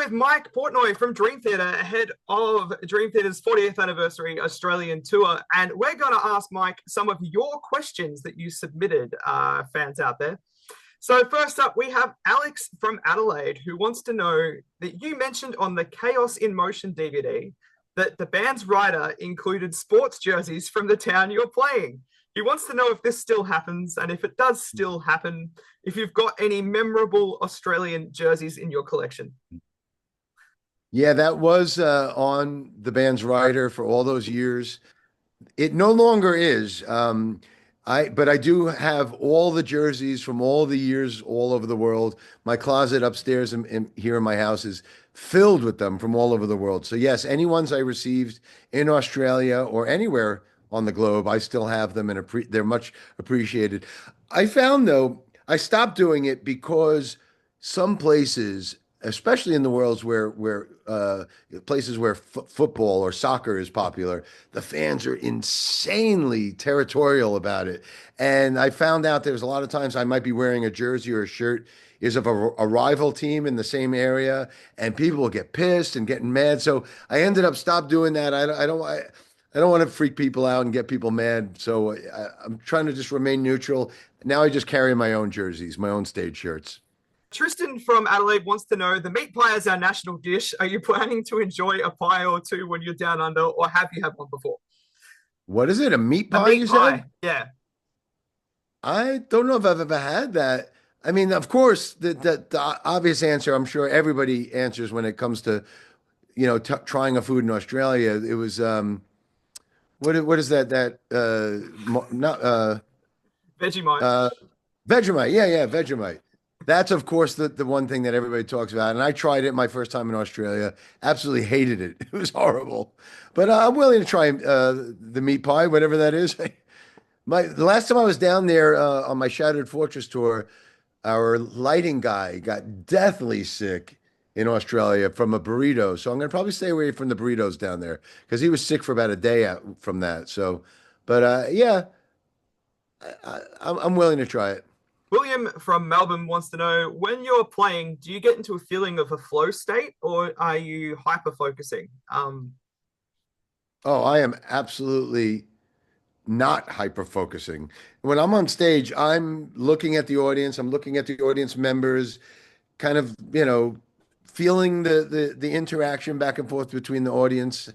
with Mike Portnoy from Dream Theater, ahead of Dream Theater's 40th anniversary Australian tour. And we're going to ask Mike some of your questions that you submitted, fans out there. So, first up, we have Alex from Adelaide, who wants to know that you mentioned on the Chaos in Motion DVD that the band's writer included sports jerseys from the town you're playing. He wants to know if this still happens, and if it does still happen, if you've got any memorable Australian jerseys in your collection. Yeah, that was on the band's rider for all those years. It no longer is. But I do have all the jerseys from all the years all over the world. My closet upstairs here in my house is filled with them from all over the world. So yes, any ones I received in Australia or anywhere on the globe, I still have them and they're much appreciated. I found though, I stopped doing it because some places, especially in the worlds where places where football or soccer is popular, the fans are insanely territorial about it. And I found out there's a lot of times I might be wearing a jersey or a shirt is of a rival team in the same area, and people will get pissed and getting mad. So I ended up stop doing that. I don't want to freak people out and get people mad. So I'm trying to just remain neutral. Now I just carry my own jerseys, my own stage shirts. Tristan from Adelaide wants to know, the meat pie is our national dish. Are you planning to enjoy a pie or two when you're down under, or have you had one before? What is it? A meat pie, you said? Yeah. I don't know if I've ever had that. I mean, of course, the obvious answer, I'm sure everybody answers when it comes to, trying a food in Australia. It was, what is that? Not Vegemite. Vegemite. Yeah, Vegemite. That's, of course, the one thing that everybody talks about. And I tried it my first time in Australia. Absolutely hated it. It was horrible. But I'm willing to try the meat pie, whatever that is. The last time I was down there on my Shattered Fortress tour, our lighting guy got deathly sick in Australia from a burrito. So I'm going to probably stay away from the burritos down there because he was sick for about a day out from that. So, but yeah, I'm willing to try it. William from Melbourne wants to know, when you're playing, do you get into a feeling of a flow state, or are you hyper focusing? Oh, I am absolutely not hyper focusing. When I'm on stage, I'm looking at the audience, I'm looking at the audience members, kind of, feeling the interaction back and forth between the audience.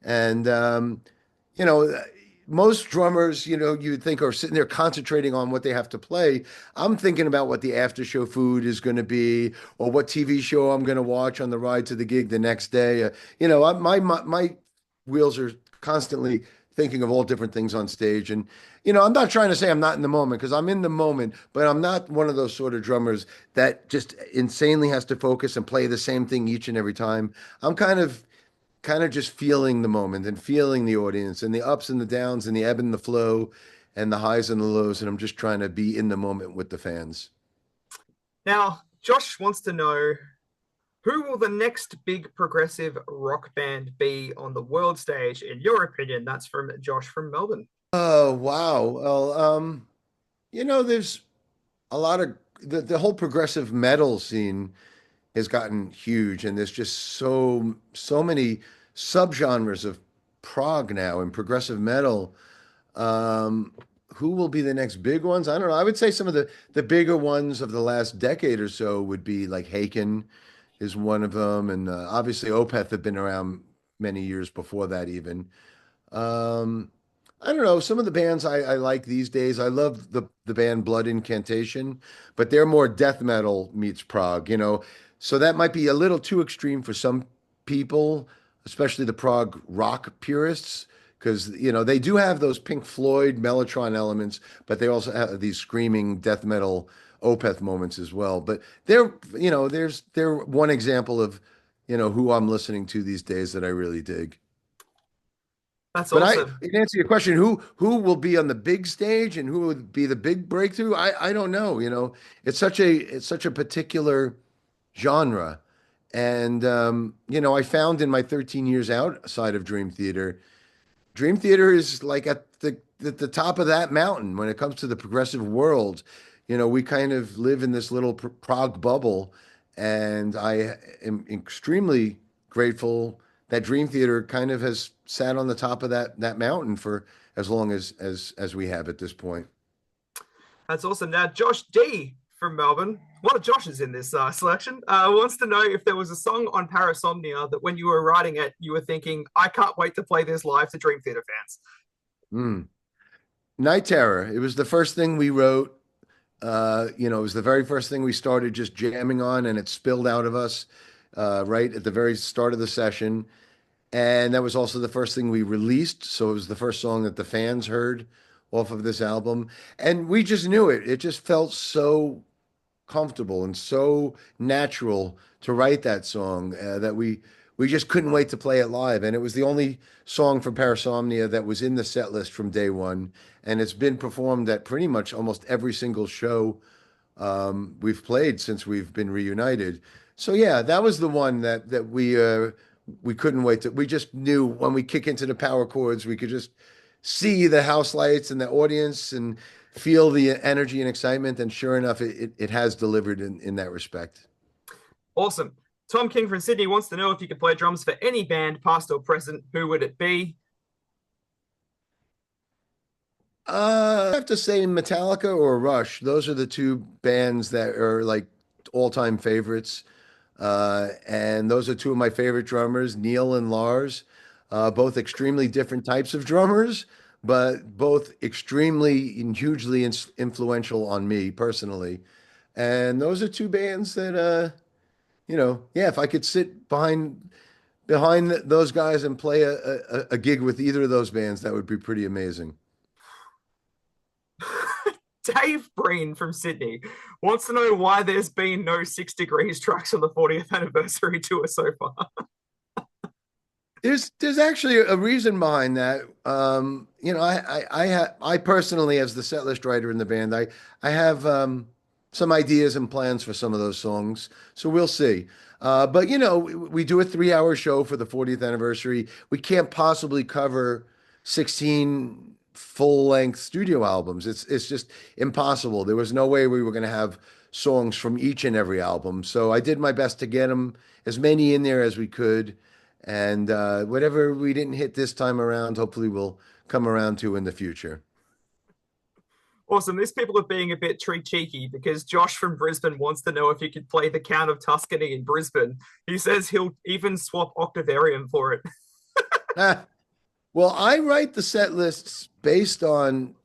And you know, most drummers, you'd think are sitting there concentrating on what they have to play. I'm thinking about what the after show food is going to be, or what TV show I'm going to watch on the ride to the gig the next day. My wheels are constantly thinking of all different things on stage. And, I'm not trying to say I'm not in the moment, because I'm in the moment, but I'm not one of those sort of drummers that just insanely has to focus and play the same thing each and every time. I'm kind of just feeling the moment and feeling the audience and the ups and the downs and the ebb and the flow and the highs and the lows. And I'm just trying to be in the moment with the fans. Now, Josh wants to know, who will the next big progressive rock band be on the world stage, in your opinion? That's from Josh from Melbourne. Oh, wow. Well, there's a lot of the whole progressive metal scene has gotten huge, and there's just so many subgenres of prog now and progressive metal. Who will be the next big ones? I don't know. I would say some of the bigger ones of the last decade or so would be like Haken is one of them, and obviously Opeth have been around many years before that even. I don't know. Some of the bands I like these days. I love the band Blood Incantation, but they're more death metal meets prog, So that might be a little too extreme for some people, especially the prog rock purists, because they do have those Pink Floyd Mellotron elements, but they also have these screaming death metal Opeth moments as well. But they're one example of who I'm listening to these days that I really dig. That's But awesome. in answer to your question, who will be on the big stage and who would be the big breakthrough? I don't know. It's such a particular genre. And I found in my 13 years outside of Dream Theater is like at the top of that mountain when it comes to the progressive world. We kind of live in this little prog bubble, And I am extremely grateful that Dream Theater kind of has sat on the top of that mountain for as long as we have at this point. That's awesome. Now, Josh D from Melbourne, a lot of Joshes in this selection, wants to know if there was a song on Parasomnia that when you were writing it, you were thinking, I can't wait to play this live to Dream Theater fans. Mm. Night Terror. It was the first thing we wrote. It was the very first thing we started just jamming on, and it spilled out of us right at the very start of the session. And that was also the first thing we released. So it was the first song that the fans heard off of this album. And we just knew it. It just felt so comfortable and so natural to write that song that we just couldn't wait to play it live. And it was the only song from Parasomnia that was in the set list from day one. And it's been performed at pretty much almost every single show we've played since we've been reunited. So yeah, that was the one that we couldn't wait to. We just knew when we kick into the power chords, we could just see the house lights and the audience and feel the energy and excitement. And sure enough, it has delivered in that respect. Awesome. Tom King from Sydney wants to know if you could play drums for any band, past or present, who would it be? I have to say Metallica or Rush. Those are the two bands that are like all-time favorites. And those are two of my favorite drummers, Neil and Lars, both extremely different types of drummers, but both extremely and hugely influential on me personally. And those are two bands that, yeah, if I could sit behind those guys and play a gig with either of those bands, that would be pretty amazing. Dave Breen from Sydney wants to know why there's been no 6 Degrees tracks on the 40th anniversary tour so far. There's actually a reason behind that. I personally, as the set list writer in the band, I have some ideas and plans for some of those songs. So we'll see. But we do a 3-hour show for the 40th anniversary. We can't possibly cover 16 full-length studio albums. It's just impossible. There was no way we were going to have songs from each and every album. So I did my best to get them as many in there as we could. And whatever we didn't hit this time around, hopefully we'll come around to in the future. Awesome. These people are being a bit tree cheeky because Josh from Brisbane wants to know if you could play the Count of Tuscany in Brisbane. He says he'll even swap Octavarium for it. Well, I write the set lists based on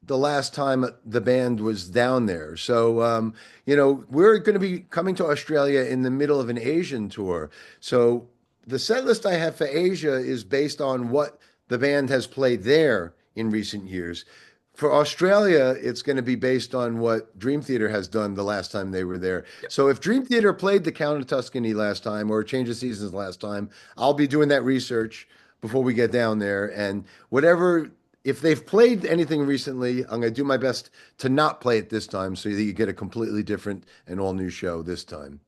the last time the band was down there. So, we're going to be coming to Australia in the middle of an Asian tour. So the set list I have for Asia is based on what the band has played there in recent years. For Australia, it's going to be based on what Dream Theater has done the last time they were there. Yep. So if Dream Theater played the Count of Tuscany last time or Change of Seasons last time, I'll be doing that research before we get down there. And whatever, if they've played anything recently, I'm going to do my best to not play it this time so that you get a completely different and all new show this time.